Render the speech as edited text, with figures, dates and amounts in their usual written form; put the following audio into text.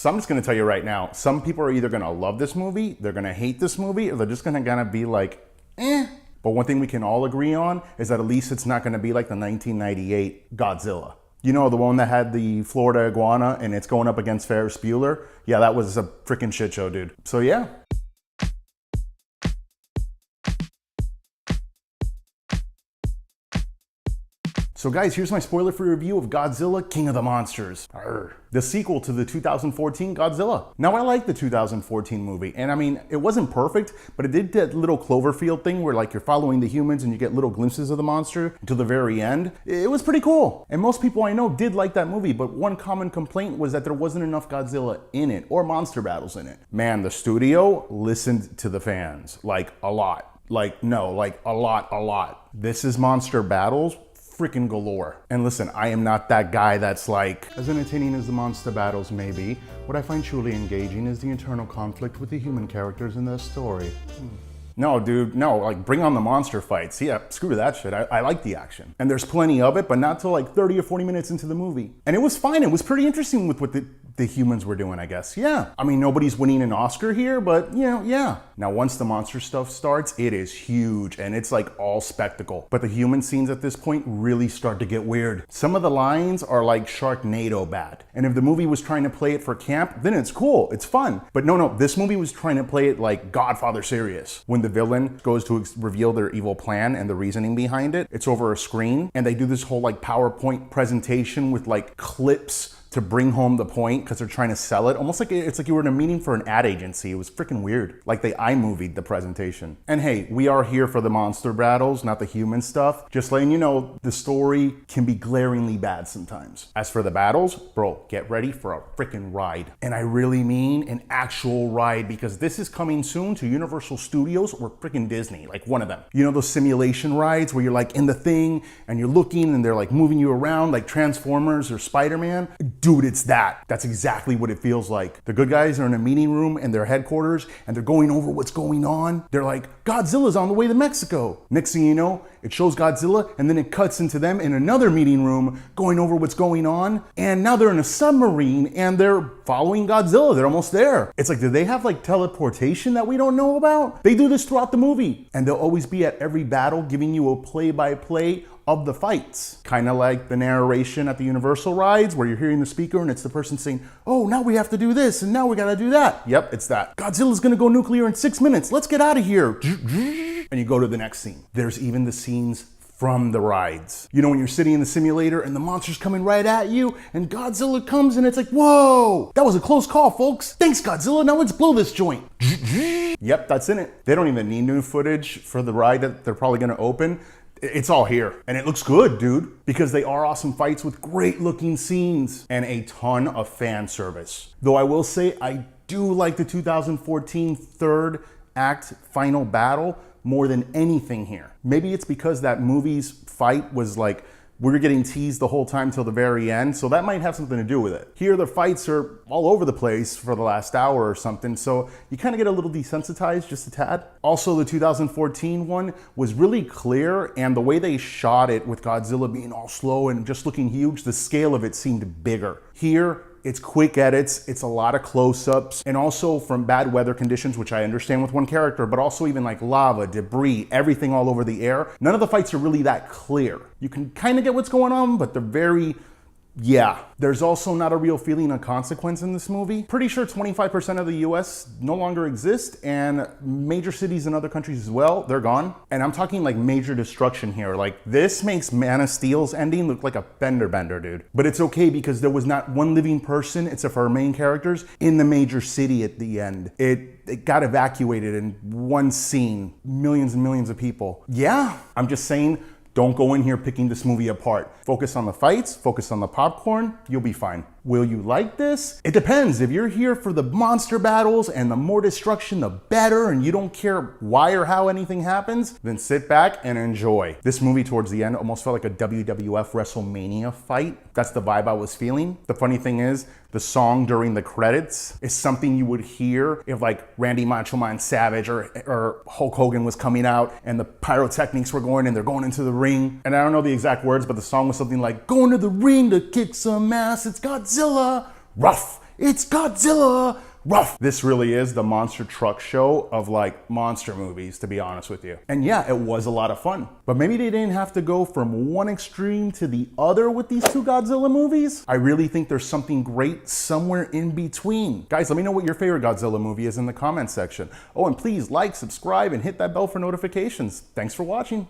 So I'm just gonna tell you right now, some people are either gonna love this movie, they're gonna hate this movie, or they're just gonna be like, eh. But one thing we can all agree on is that at least it's not gonna be like the 1998 Godzilla. You know, the one that had the Florida iguana and it's going up against Ferris Bueller? Yeah, that was a freaking shit show, dude. So yeah. So guys, here's my spoiler-free review of Godzilla, King of the Monsters. Arr. The sequel to the 2014 Godzilla. Now I like the 2014 movie, and I mean, it wasn't perfect, but it did that little Cloverfield thing where like you're following the humans and you get little glimpses of the monster until the very end. It was pretty cool. And most people I know did like that movie, but one common complaint was that there wasn't enough Godzilla in it or monster battles in it. Man, the studio listened to the fans, like a lot. Like, no, like a lot. This is monster battles freaking galore. And listen, I am not that guy that's like, as entertaining as the monster battles may be, what I find truly engaging is the internal conflict with the human characters in their story. No, dude, no, like bring on the monster fights. Yeah, screw that shit. I like the action. And there's plenty of it, but not till like 30 or 40 minutes into the movie. And it was fine. It was pretty interesting with what the humans were doing, I guess. Yeah. I mean, nobody's winning an Oscar here, but you know, yeah. Now, once the monster stuff starts, it is huge and it's like all spectacle. But the human scenes at this point really start to get weird. Some of the lines are like Sharknado bad. And if the movie was trying to play it for camp, then it's cool, it's fun. But no, this movie was trying to play it like Godfather serious. When the villain goes to reveal their evil plan and the reasoning behind it, it's over a screen and they do this whole like PowerPoint presentation with like clips to bring home the point because they're trying to sell it. Almost like it's like you were in a meeting for an ad agency. It was freaking weird. Like they iMovied the presentation. And hey, we are here for the monster battles, not the human stuff. Just letting you know, the story can be glaringly bad sometimes. As for the battles, bro, get ready for a freaking ride. And I really mean an actual ride because this is coming soon to Universal Studios or freaking Disney, like one of them. You know those simulation rides where you're like in the thing and you're looking and they're like moving you around like Transformers or Spider-Man? Dude, it's that. That's exactly what it feels like. The good guys are in a meeting room in their headquarters and they're going over what's going on. They're like, Godzilla's on the way to Mexico. Next thing you know, it shows Godzilla and then it cuts into them in another meeting room going over what's going on. And now they're in a submarine and they're following Godzilla. They're almost there. It's like, do they have like teleportation that we don't know about? They do this throughout the movie. And they'll always be at every battle giving you a play-by-play of the fights. Kind of like the narration at the Universal rides where you're hearing the speaker and it's the person saying, oh, now we have to do this and now we gotta do that. Yep, it's that. Godzilla's gonna go nuclear in 6 minutes. Let's get out of here. And you go to the next scene. There's even the scenes from the rides. You know, when you're sitting in the simulator and the monster's coming right at you and Godzilla comes and it's like, whoa, that was a close call, folks. Thanks, Godzilla. Now let's blow this joint. Yep, that's in it. They don't even need new footage for the ride that they're probably gonna open. It's all here and it looks good, dude, because they are awesome fights with great looking scenes and a ton of fan service. Though I will say I do like the 2014 third act final battle more than anything here. Maybe it's because that movie's fight was like, we were getting teased the whole time till the very end, so that might have something to do with it. Here, the fights are all over the place for the last hour or something, so you kind of get a little desensitized just a tad. Also, the 2014 one was really clear, and the way they shot it with Godzilla being all slow and just looking huge, the scale of it seemed bigger. Here, it's quick edits, it's a lot of close-ups, and also from bad weather conditions, which I understand with one character, but also even like lava, debris, everything all over the air. None of the fights are really that clear. You can kind of get what's going on, but they're very, yeah. There's also not a real feeling of consequence in this movie. Pretty sure 25% of the US no longer exist, and major cities in other countries as well, they're gone. And I'm talking like major destruction here. Like this makes Man of Steel's ending look like a fender bender, dude. But it's okay because there was not one living person, except for our main characters, in the major city at the end. It got evacuated in one scene, millions and millions of people. Yeah, I'm just saying, don't go in here picking this movie apart. Focus on the fights, focus on the popcorn, you'll be fine. Will you like this? It depends. If you're here for the monster battles and the more destruction, the better, and you don't care why or how anything happens, then sit back and enjoy. This movie towards the end almost felt like a WWF WrestleMania fight. That's the vibe I was feeling. The funny thing is, the song during the credits is something you would hear if like Randy Macho Man Savage or Hulk Hogan was coming out and the pyrotechnics were going and they're going into the ring. And I don't know the exact words, but the song was something like, going to the ring to kick some ass, it's Godzilla, rough it's Godzilla! Ruff! This really is the monster truck show of like monster movies, to be honest with you. And yeah, it was a lot of fun. But maybe they didn't have to go from one extreme to the other with these two Godzilla movies. I really think there's something great somewhere in between. Guys, let me know what your favorite Godzilla movie is in the comments section. Oh, and please like, subscribe, and hit that bell for notifications. Thanks for watching.